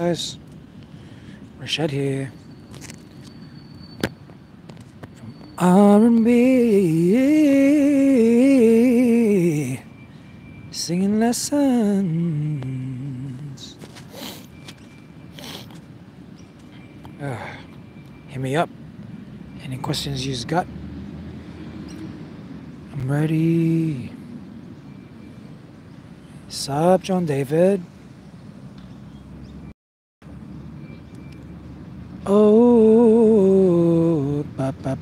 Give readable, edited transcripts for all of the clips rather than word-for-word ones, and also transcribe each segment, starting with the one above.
Guys, Rashad here. R&B singing lessons. Hit me up. Any questions you've got? I'm ready. Sup, John David? Oh, bop, bop.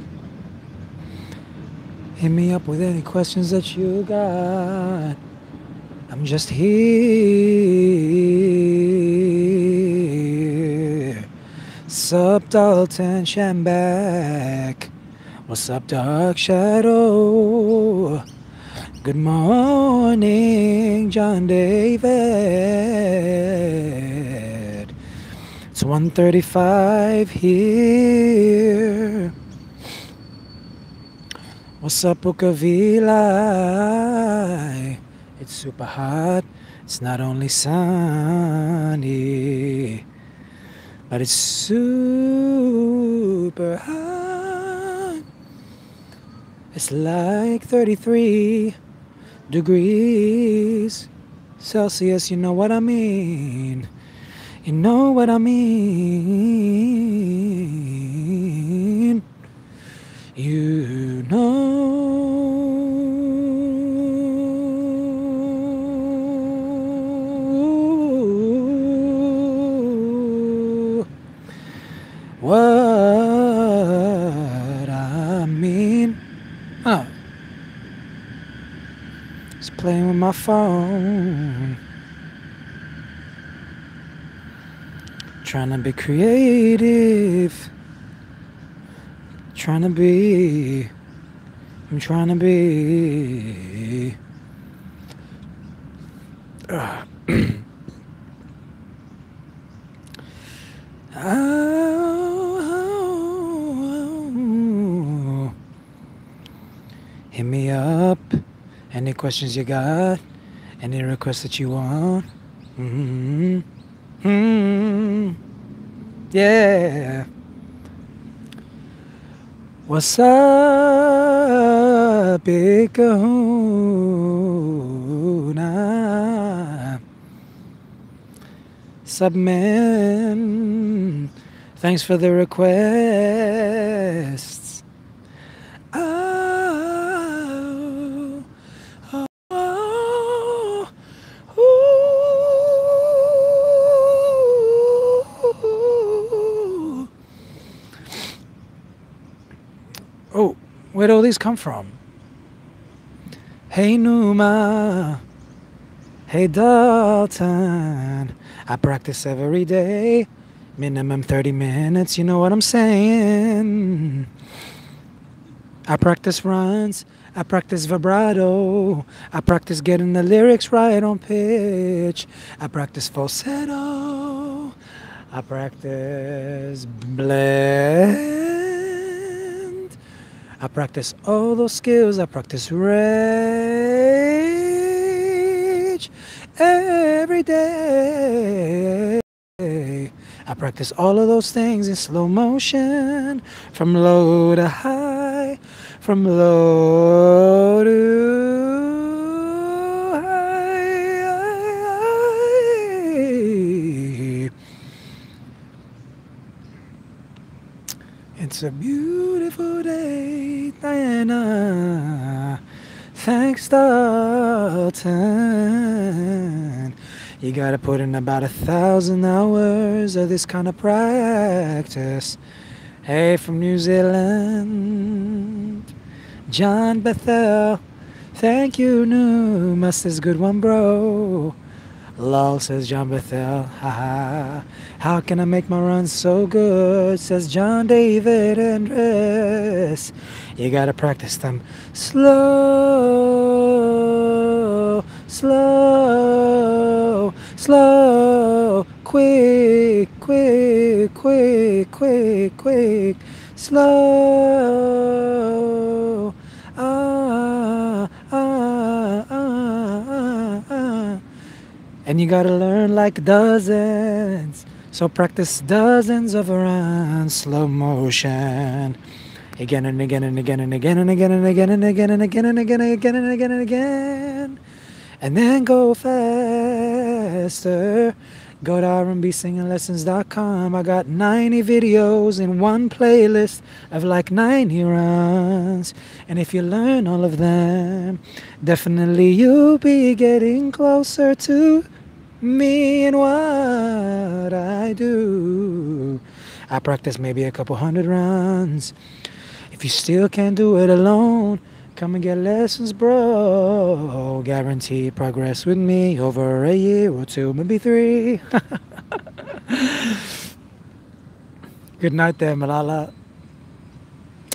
Hit me up with any questions that you got. I'm just here. Sup, Dalton Shambach? What's up, Dark Shadow? Good morning, John David. It's 1:35 here. What's up, Ukavili? It's super hot. It's not only sunny, but it's super hot. It's like 33 degrees Celsius. You know what I mean? You know what I mean? You know what I mean. Oh, just playing with my phone, trying to be creative. I'm trying to be. Oh, hit me up. Any questions you got? Any requests that you want? Yeah. What's up, Big Kahuna? Subman, thanks for the requests. Oh, oh, oh, ooh. Oh, where'd all these come from? Hey Numa, hey Dalton, I practice every day, minimum 30 minutes, you know what I'm saying? I practice runs, I practice vibrato, I practice getting the lyrics right on pitch, I practice falsetto, I practice blend, I practice all those skills, I practice rage every day. I practice all of those things in slow motion, from low to high, from low to high. It's a beautiful day, Diana. Thanks, Dalton. You gotta put in about 1,000 hours of this kind of practice. Hey, from New Zealand, John Bethel. Thank you, Numa says good one, bro. Lol, says John Bethel. Haha. How can I make my run so good? Says John David Andress. You gotta practice them slow, slow, slow, quick, quick, quick, quick, quick, slow. Ah, ah, ah, ah, ah. And you gotta learn like dozens, So practice dozens of runs, slow motion. Again and again and again and again and again and again and again and again and again and again and again and again. And then go faster. Go to rnbsinginglessons.com. I got 90 videos in one playlist of like 90 runs. And if you learn all of them, definitely you'll be getting closer to me and what I do. I practice maybe a couple hundred runs. If you still can't do it alone, come and get lessons, bro. Guarantee progress with me over a year or two, maybe 3. Good night there, Malala.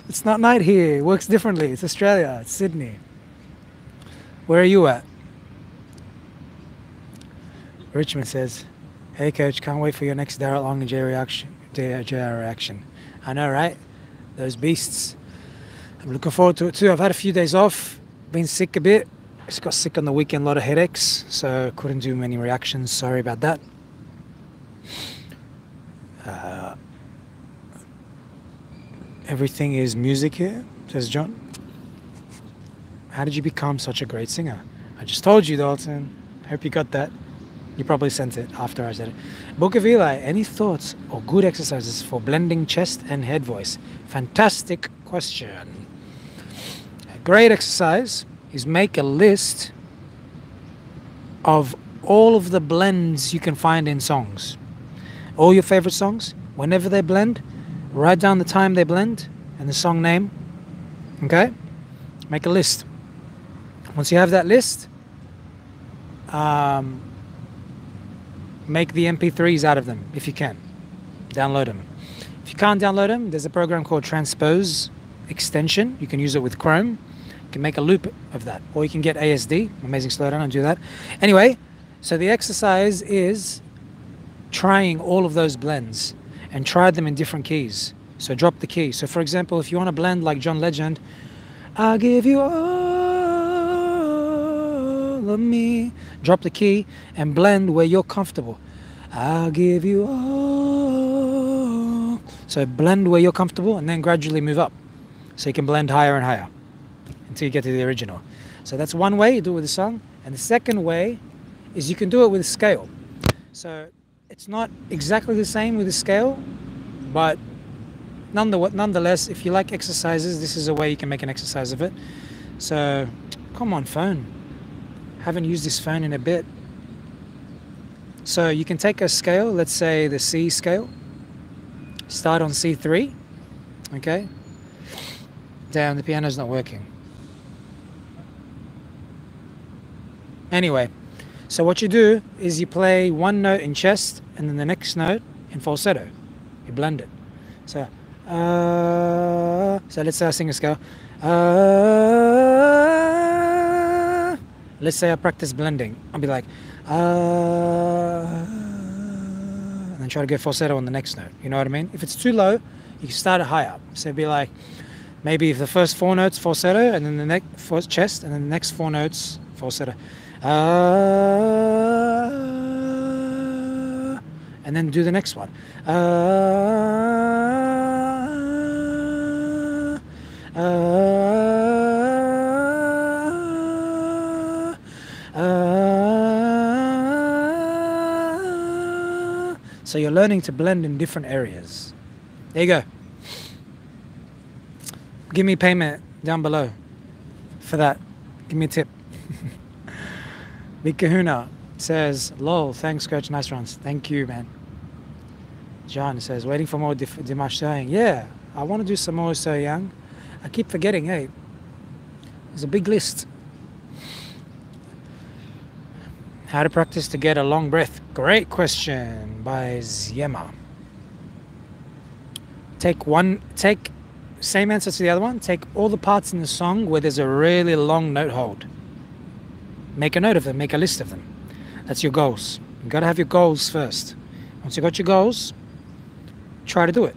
It's not night here. It works differently. It's Australia. It's Sydney. Where are you at? Richmond says, hey coach, can't wait for your next Daryl Ong and JR reaction. I know, right? Those beasts. I'm looking forward to it too. I've had a few days off, been sick a bit. Just got sick on the weekend, a lot of headaches, so couldn't do many reactions. Sorry about that. Everything is music here, says John. How did you become such a great singer? I just told you, Dalton. I hope you got that. You probably sent it after I said it. Book of Eli, any thoughts or good exercises for blending chest and head voice? Fantastic question. A great exercise is make a list of all of the blends you can find in songs. All your favorite songs, whenever they blend, write down the time they blend and the song name. Okay? Make a list. Once you have that list, make the MP3s out of them if you can. Download them. If you can't download them, there's a program called Transpose Extension. You can use it with Chrome. You can make a loop of that. Or you can get ASD, Amazing Slowdown, and do that. Anyway, so the exercise is trying all of those blends and try them in different keys. So drop the key. So for example, if you want to blend like John Legend, I'll give you all of me. Drop the key and blend where you're comfortable. I'll give you all. So blend where you're comfortable and then gradually move up. So you can blend higher and higher until you get to the original. So that's one way you do it with a song. And the second way is you can do it with a scale. So it's not exactly the same with a scale, but nonetheless, if you like exercises, this is a way you can make an exercise of it. So come on, phone. Haven't used this phone in a bit. So you can take a scale, let's say the C scale, start on C3, okay? Damn, the piano's not working. Anyway, so what you do is you play one note in chest and then the next note in falsetto. You blend it. So let's say I sing a scale. Let's say I practice blending. I'll be like, and then try to go falsetto on the next note. You know what I mean? If it's too low, you can start it high up. So it'd be like, maybe if the first 4 notes falsetto, and then the next first chest, and then the next 4 notes falsetto. And then do the next one. So you're learning to blend in different areas. There you go. Give me payment down below for that. Give me a tip. Big Kahuna says, lol, thanks coach, nice runs. Thank you, man. John says, waiting for more Dimash Sayang. Yeah, I want to do some more So Young. I keep forgetting, hey. There's a big list. How to practice to get a long breath. Great question by Ziema. Take same answer to the other one. Take all the parts in the song where there's a really long note hold. Make a note of them, make a list of them. That's your goals. You gotta have your goals first. Once you got your goals, try to do it.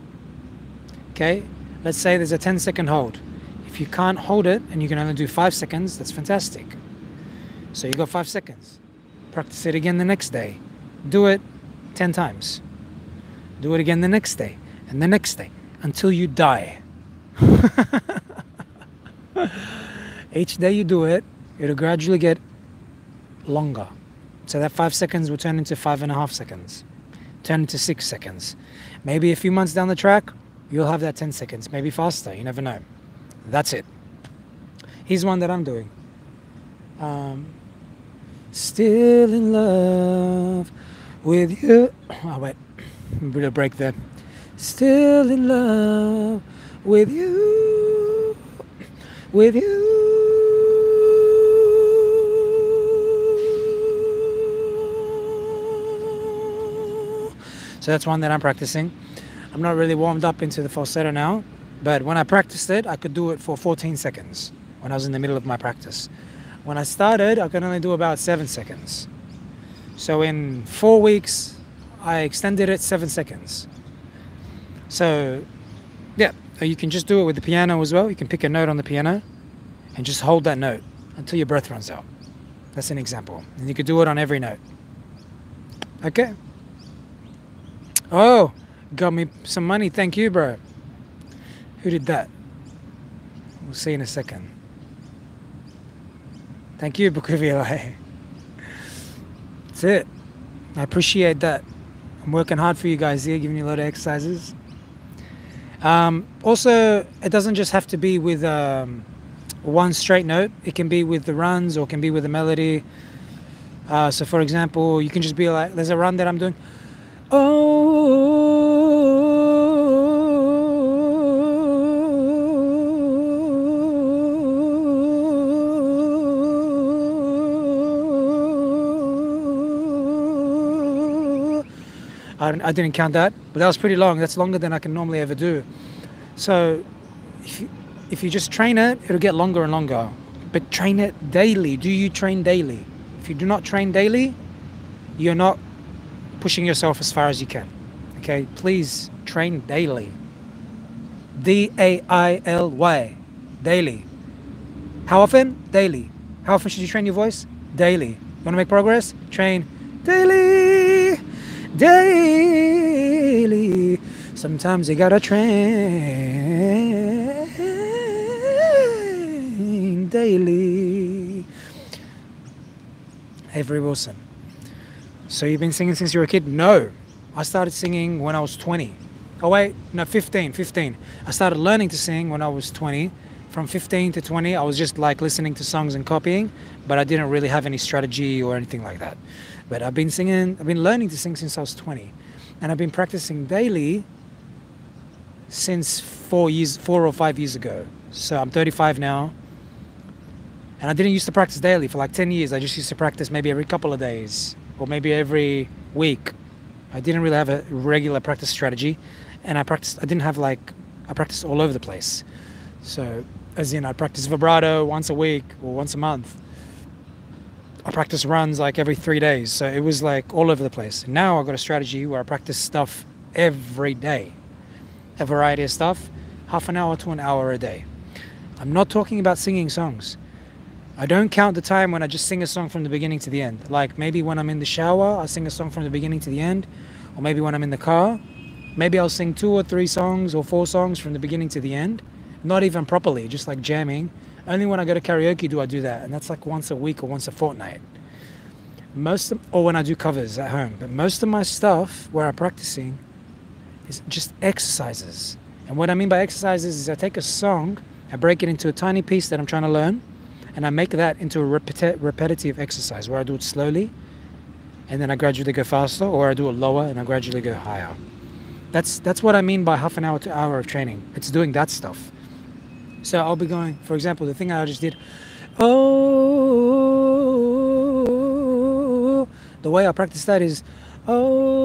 Okay? Let's say there's a 10-second hold. If you can't hold it and you can only do 5 seconds, that's fantastic. So you got 5 seconds. Practice it again the next day. Do it 10 times. Do it again the next day, and the next day, until you die. Each day you do it, it'll gradually get longer. So that 5 seconds will turn into 5.5 seconds, turn into 6 seconds. Maybe a few months down the track, you'll have that 10 seconds, maybe faster, you never know. That's it. Here's one that I'm doing. Still in love with you. Oh, wait. A bit of break there. Still in love with you. With you. So that's one that I'm practicing. I'm not really warmed up into the falsetto now, but when I practiced it, I could do it for 14 seconds when I was in the middle of my practice. When I started, I could only do about 7 seconds. So in 4 weeks, I extended it 7 seconds. So yeah, you can just do it with the piano as well. You can pick a note on the piano and just hold that note until your breath runs out. That's an example. And you could do it on every note. Okay. Oh, got me some money. Thank you, bro. Who did that? We'll see in a second. Thank you, Bukuvilai. That's it. I appreciate that. I'm working hard for you guys here, giving you a lot of exercises. Also, it doesn't just have to be with one straight note. It can be with the runs, or it can be with the melody. So for example, you can just be like, there's a run that I'm doing. I didn't count that, but that was pretty long. That's longer than I can normally ever do. So if you just train it, it'll get longer and longer. But train it daily. Do you train daily? If you do not train daily, you're not pushing yourself as far as you can. Okay, please train daily. D-A-I-L-Y. Daily. How often? Daily. How often should you train your voice? Daily. You want to make progress? Train daily. Daily. Sometimes you gotta train daily. Avery Wilson. So you've been singing since you were a kid? No. I started singing when I was 20. Oh wait, no, 15. I started learning to sing when I was 20. From 15 to 20, I was just like listening to songs and copying, but I didn't really have any strategy or anything like that. But I've been learning to sing since I was 20. And I've been practicing daily since 4 or 5 years ago. So I'm 35 now. And I didn't used to practice daily for like 10 years. I just used to practice maybe every couple of days or maybe every week. I didn't really have a regular practice strategy. And I practiced all over the place. So as in, I practice vibrato once a week or once a month. I practice runs like every 3 days. So it was like all over the place. And now I've got a strategy where I practice stuff every day. A variety of stuff, half an hour to an hour a day. I'm not talking about singing songs. I don't count the time when I just sing a song from the beginning to the end. Like maybe when I'm in the shower, I sing a song from the beginning to the end. Or maybe when I'm in the car, maybe I'll sing 2 or 3 songs or 4 songs from the beginning to the end. Not even properly, just like jamming. Only when I go to karaoke do I do that. And that's like once a week or once a fortnight. Or when I do covers at home. But most of my stuff where I'm practicing is just exercises. And what I mean by exercises is I take a song, I break it into a tiny piece that I'm trying to learn, and I make that into a repetitive exercise where I do it slowly, and then I gradually go faster, or I do it lower and I gradually go higher. That's what I mean by half an hour to hour of training. It's doing that stuff. So I'll be going, for example, the thing I just did, oh, the way I practice that is, oh,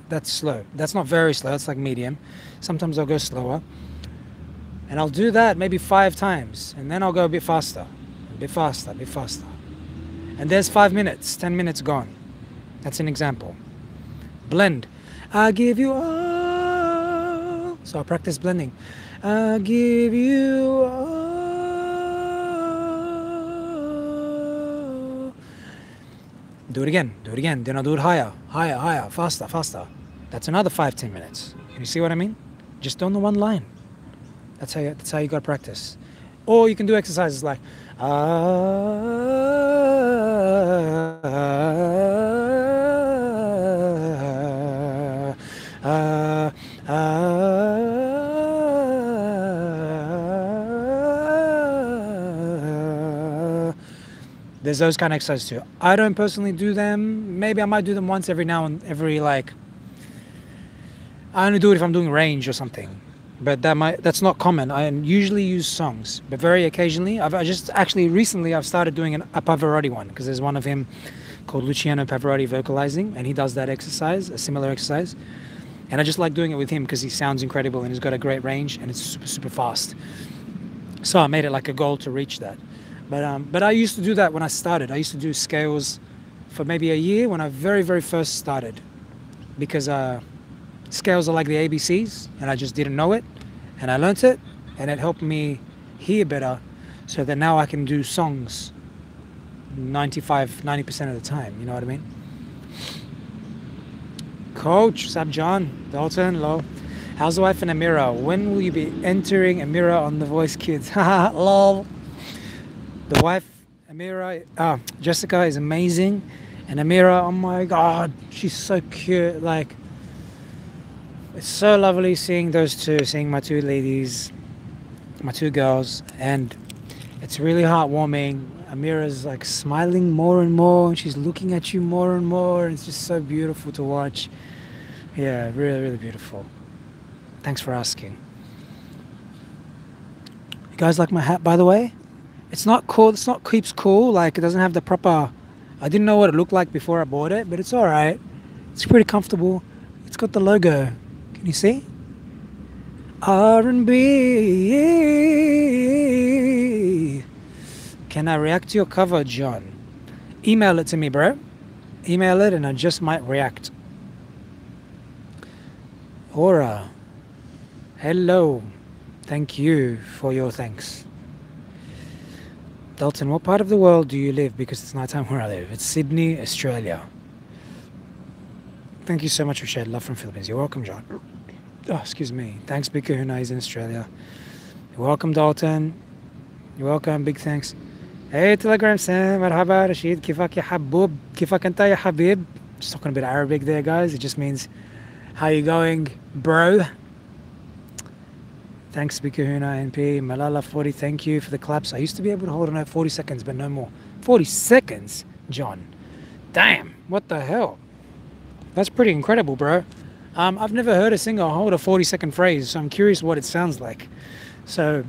that's slow. That's not very slow, that's like medium. Sometimes I'll go slower. And I'll do that maybe 5 times. And then I'll go a bit faster, a bit faster, a bit faster. And there's 5 minutes, 10 minutes gone. That's an example. Blend. I give you all. So I practice blending. I give you all. Do it again. Do it again. Then I'll do it higher, higher, higher, faster, faster. That's another 5-10 minutes. You see what I mean? Just on the one line. That's how you got to practice. Or you can do exercises like there's those kind of exercises too. I don't personally do them. Maybe I might do them once every now and every like. I only do it if I'm doing range or something, but that's not common. I usually use songs, but very occasionally. Recently I've started doing a Pavarotti one because there's one of him called Luciano Pavarotti vocalizing, and he does that exercise, a similar exercise, and I just like doing it with him because he sounds incredible and he's got a great range and it's super super fast. So I made it like a goal to reach that. But I used to do that when I started. I used to do scales for maybe a year when I very, very first started. Because scales are like the ABCs, and I just didn't know it. And I learnt it, and it helped me hear better so that now I can do songs 90% of the time. You know what I mean? Coach, what's up, John? Dalton, hello. How's the wife and Amira? When will you be entering Amira on The Voice Kids? Haha, lol. The wife, Amira, Jessica is amazing. And Amira, oh my God, she's so cute. Like, it's so lovely seeing those two, seeing my two ladies, my two girls. And it's really heartwarming. Amira's like smiling more and more. And she's looking at you more and more. And it's just so beautiful to watch. Yeah, really, really beautiful. Thanks for asking. You guys like my hat, by the way? It's not cool. It's not Keeps Cool. Like, it doesn't have the proper... I didn't know what it looked like before I bought it, but it's all right. It's pretty comfortable. It's got the logo. Can you see? R&B. Can I react to your cover, John? Email it to me, bro. Email it and I just might react. Aura. Hello. Thank you for your thanks. Dalton, what part of the world do you live? Because it's nighttime where I live. It's Sydney, Australia. Thank you so much, Rashad. Love from Philippines. You're welcome, John. Oh, excuse me. Thanks, Big Kahuna. He's in Australia. You're welcome, Dalton. You're welcome. Big thanks. Hey, Telegram Sam. Marhaba, Rashid. Kifak ya habub. Kifak anta ya habib. Just talking a bit of Arabic there, guys. It just means, how you going, bro? Thanks, Big Kahuna, NP. Malala 40, thank you for the claps. I used to be able to hold on at 40 seconds, but no more. 40 seconds, John. Damn, what the hell? That's pretty incredible, bro. I've never heard a singer hold a 40-second phrase, so I'm curious what it sounds like. Because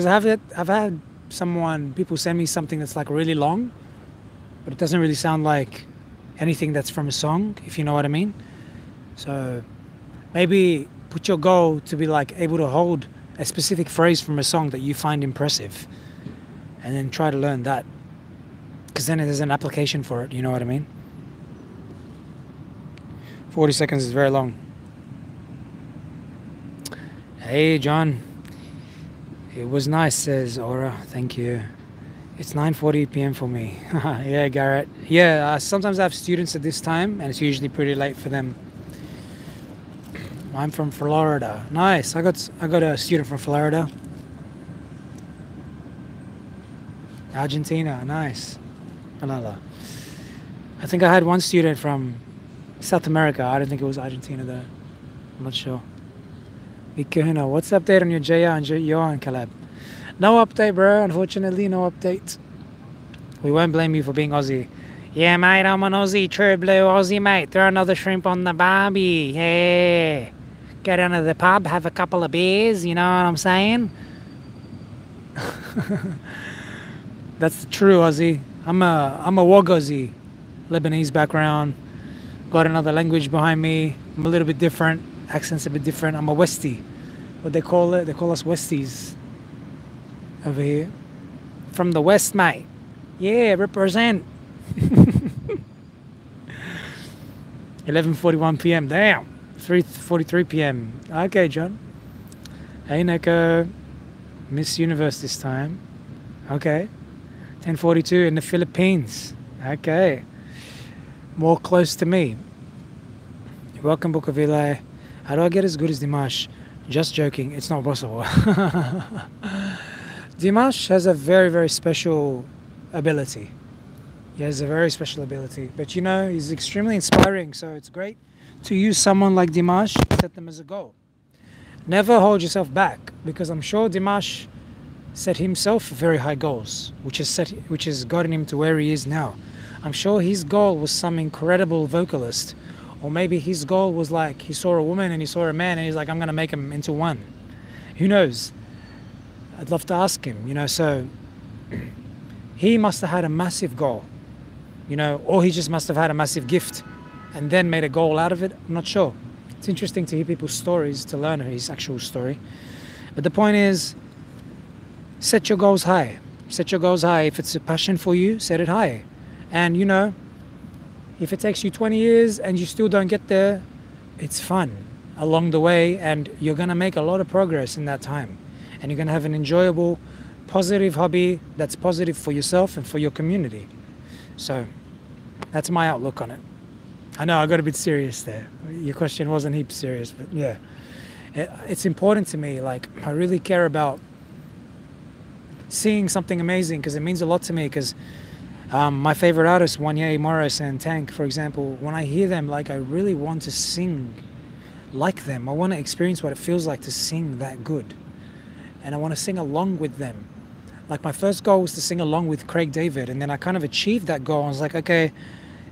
I've had people send me something that's like really long, but it doesn't really sound like anything that's from a song, if you know what I mean. So maybe put your goal to be like able to hold a specific phrase from a song that you find impressive, and then try to learn that, because then there's an application for it, you know what I mean? 40 seconds is very long. Hey, John. It was nice, says Aura. Thank you. It's 9:40 p.m. for me. Yeah, Garrett. Yeah, sometimes I have students at this time, and it's usually pretty late for them. I'm from Florida. Nice. I got a student from Florida. Argentina. Nice. Malala. I think I had one student from South America. I don't think it was Argentina though. I'm not sure. Ikehuna, what's the update on your Jaya and Johan collab? No update, bro. Unfortunately, no update. We won't blame you for being Aussie. Yeah, mate, I'm an Aussie, true blue Aussie, mate. Throw another shrimp on the barbie. Yeah. Go down to the pub, have a couple of beers, you know what I'm saying? That's the true Aussie. I'm a Wog Aussie. Lebanese background. Got another language behind me. I'm a little bit different. Accent's a bit different. I'm a Westie. What they call it? They call us Westies over here. From the West, mate. Yeah, represent. 11:41 p.m. Damn. 3:43 p.m. Okay, John. Hey, Neko. Miss Universe this time. Okay. 10:42 in the Philippines. Okay. More close to me. Welcome, Book of Eli. How do I get as good as Dimash? Just joking. It's not possible. Dimash has a very, very special ability. He has a very special ability. But you know, he's extremely inspiring. So it's great to use someone like Dimash, set them as a goal. Never hold yourself back, because I'm sure Dimash set himself very high goals, which has gotten him to where he is now. I'm sure his goal was some incredible vocalist, or maybe his goal was like he saw a woman and he saw a man and he's like, I'm gonna make them into one. Who knows? I'd love to ask him, you know. So he must have had a massive goal, you know, or he just must have had a massive gift and then made a goal out of it. I'm not sure. It's interesting to hear people's stories, to learn his actual story. But the point is, set your goals high. Set your goals high. If it's a passion for you, set it high. And you know, if it takes you 20 years and you still don't get there, it's fun along the way, and you're going to make a lot of progress in that time. And you're going to have an enjoyable, positive hobby that's positive for yourself and for your community. So that's my outlook on it. I know I got a bit serious there. Your question wasn't heaps serious, but yeah. It's important to me. Like, I really care about seeing something amazing, because it means a lot to me. Because my favorite artists, Wanya, Morris and Tank, for example, when I hear them, like, I really want to sing like them. I want to experience what it feels like to sing that good. And I want to sing along with them. Like, my first goal was to sing along with Craig David, and then I kind of achieved that goal. I was like, okay,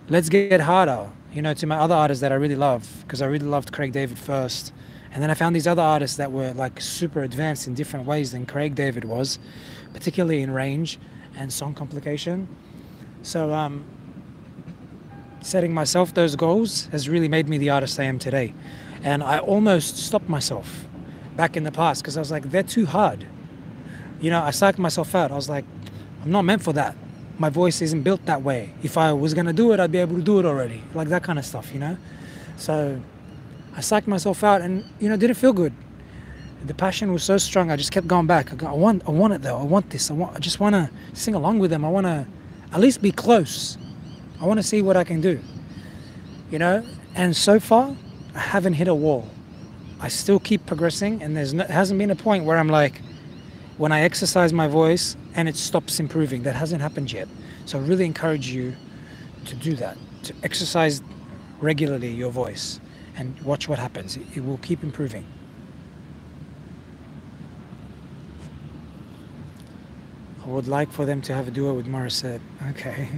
let's get harder, you know, to my other artists that I really love, because I really loved Craig David first. And then I found these other artists that were like super advanced in different ways than Craig David was, particularly in range and song complication. So setting myself those goals has really made me the artist I am today. And I almost stopped myself back in the past, because I was like, they're too hard. You know, I psyched myself out. I was like, I'm not meant for that. My voice isn't built that way. If I was going to do it, I'd be able to do it already. Like that kind of stuff, you know? So I psyched myself out, and, you know, didn't feel good. The passion was so strong. I just kept going back. I want it though. I want this. I just want to sing along with them. I want to at least be close. I want to see what I can do, you know? And so far, I haven't hit a wall. I still keep progressing, and hasn't been a point where I'm like, when I exercise my voice and it stops improving. That hasn't happened yet. So I really encourage you to do that, to exercise regularly your voice and watch what happens. It will keep improving. I would like for them to have a duo with Morissette. Okay.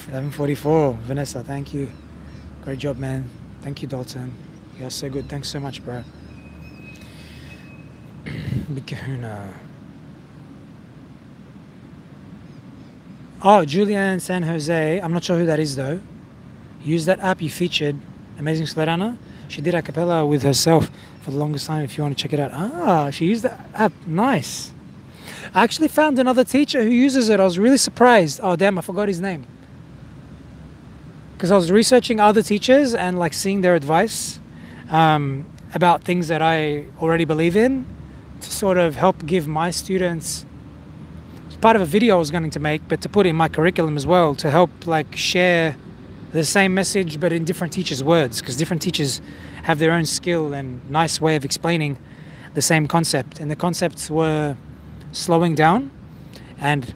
11:44. Vanessa, thank you. Great job, man. Thank you, Dalton. You're so good. Thanks so much, bro. Big Kahuna. Oh, Julianne San Jose. I'm not sure who that is though. Use that app you featured. Amazing Sledana. She did a cappella with herself for the longest time, if you want to check it out. Ah, she used the app. Nice. I actually found another teacher who uses it. I was really surprised. Oh, damn, I forgot his name. Because I was researching other teachers and like seeing their advice about things that I already believe in, to sort of help give my students, it's part of a video I was going to make, but to put in my curriculum as well, to help like share the same message but in different teachers' words, because different teachers have their own skill and nice way of explaining the same concept. And the concepts were slowing down and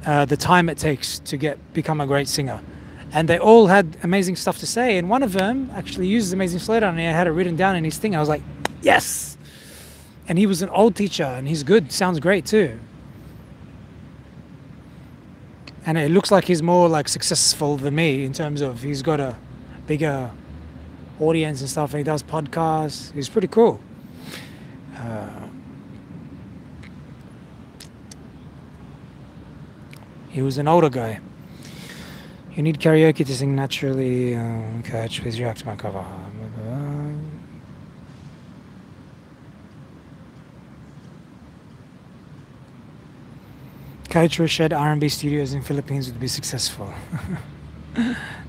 the time it takes to become a great singer. And they all had amazing stuff to say, and one of them actually uses Amazing Sledana, and he had it written down in his thing. I was like, yes! And he was an old teacher, and he's good, sounds great too. And it looks like he's more like successful than me in terms of he's got a bigger audience and stuff, and he does podcasts. He's pretty cool. He was an older guy. You need karaoke to sing naturally. Coach, please react to my cover. Coach Rashad R&B Studios in Philippines would be successful.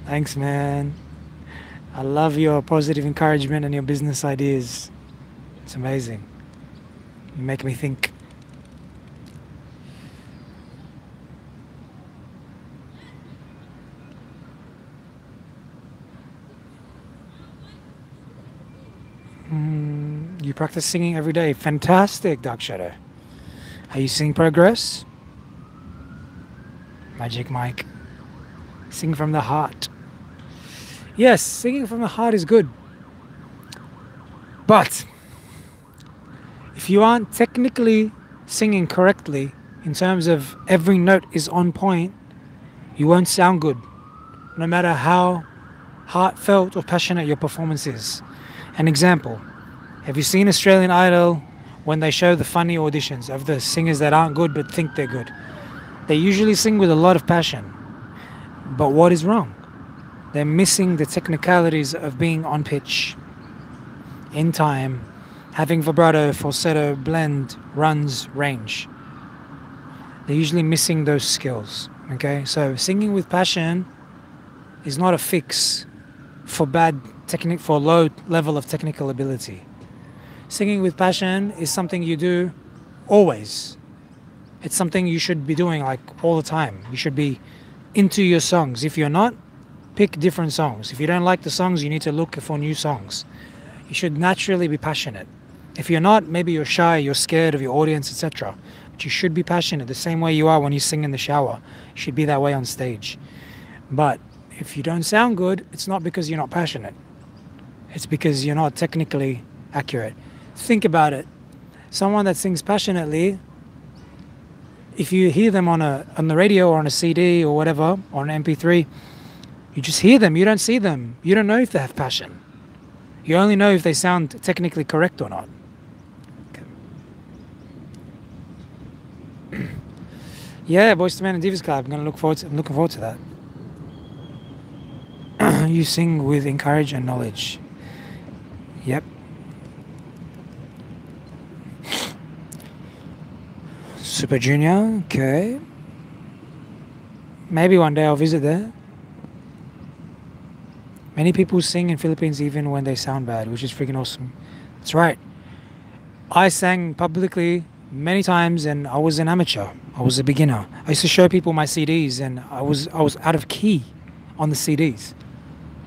Thanks, man. I love your positive encouragement and your business ideas. It's amazing. You make me think. You practice singing every day. Fantastic, Dark Shadow. Are you seeing progress? Magic Mike. Sing from the heart. Yes, singing from the heart is good. But if you aren't technically singing correctly, in terms of every note is on point, you won't sound good, no matter how heartfelt or passionate your performance is. An example, have you seen Australian Idol when they show the funny auditions of the singers that aren't good but think they're good? They usually sing with a lot of passion. But what is wrong? They're missing the technicalities of being on pitch, in time, having vibrato, falsetto, blend, runs, range. They're usually missing those skills. Okay, so singing with passion is not a fix for for low level of technical ability. Singing with passion is something you do always. It's something you should be doing like all the time. You should be into your songs. If you're not, pick different songs. If you don't like the songs, you need to look for new songs. You should naturally be passionate. If you're not, maybe you're shy, you're scared of your audience, etc. But you should be passionate the same way you are when you sing in the shower. You should be that way on stage. But if you don't sound good, it's not because you're not passionate. It's because you're not technically accurate. Think about it. Someone that sings passionately, if you hear them on the radio or on a CD or whatever, or an MP3, you just hear them, you don't see them. You don't know if they have passion. You only know if they sound technically correct or not. Okay. Yeah, Boyz II Men and Divas Club. I'm looking forward to that. You sing with encourage and knowledge. Yep. Super Junior, okay. Maybe one day I'll visit there. Many people sing in Philippines even when they sound bad, which is freaking awesome. That's right. I sang publicly many times and I was an amateur. I was a beginner. I used to show people my CDs and I was out of key on the CDs.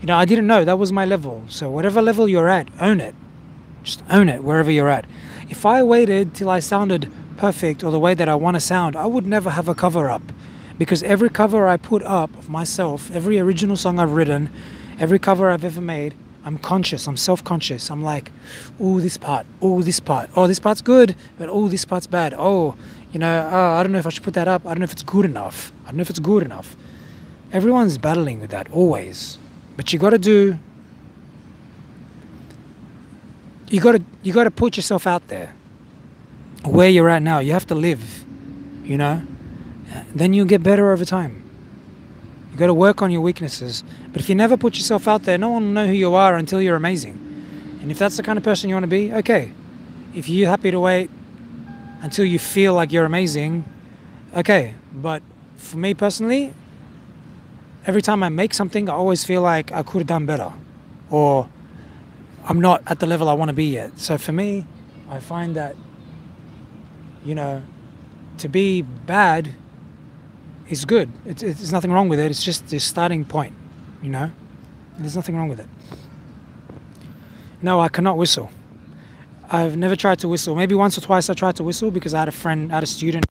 You know, I didn't know that was my level. So whatever level you're at, own it. Just own it wherever you're at. If I waited till I sounded perfect or the way that I want to sound, I would never have a cover up, because every cover I put up of myself, every original song I've written, every cover I've ever made, I'm conscious, I'm self-conscious. I'm like, oh, this part, oh, this part, oh, this part's good, but oh, this part's bad. Oh, you know, oh, I don't know if I should put that up. I don't know if it's good enough. I don't know if it's good enough. Everyone's battling with that always, but you got to put yourself out there. Where you're at now, you have to live, you know, then you'll get better over time. You got to work on your weaknesses. But if you never put yourself out there, no one will know who you are until you're amazing. And if that's the kind of person you want to be, okay. If you're happy to wait until you feel like you're amazing, okay. But for me personally, every time I make something, I always feel like I could have done better, or I'm not at the level I want to be yet. So for me, I find that, you know, to be bad is good. There's nothing wrong with it. It's just the starting point, you know. There's nothing wrong with it. No, I cannot whistle. I've never tried to whistle. Maybe once or twice I tried to whistle because I had a student.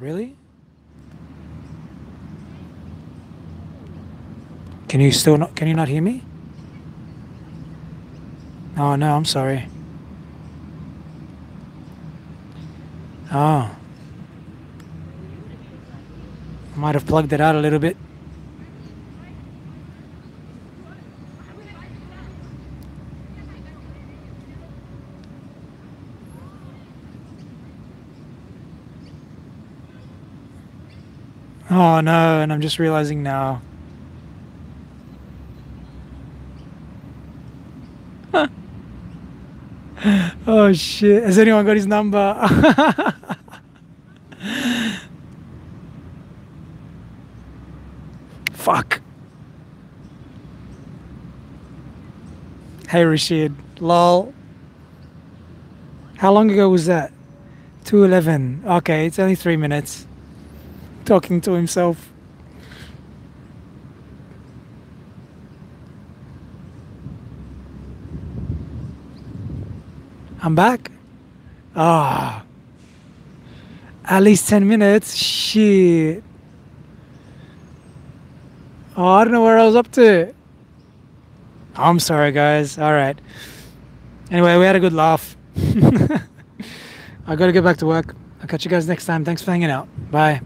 Really? Can you still not? Can you not hear me? Oh no, I'm sorry. Oh, I might have plugged it out a little bit. Oh no, and I'm just realizing now. Oh shit, has anyone got his number? Fuck. Hey Rashid, lol. How long ago was that? 2:11. Okay, it's only 3 minutes. Talking to himself. I'm back. Ah, at least 10 minutes. Shit. Oh, I don't know where I was up to. I'm sorry, guys. All right. Anyway, we had a good laugh. I gotta get back to work. I'll catch you guys next time. Thanks for hanging out. Bye.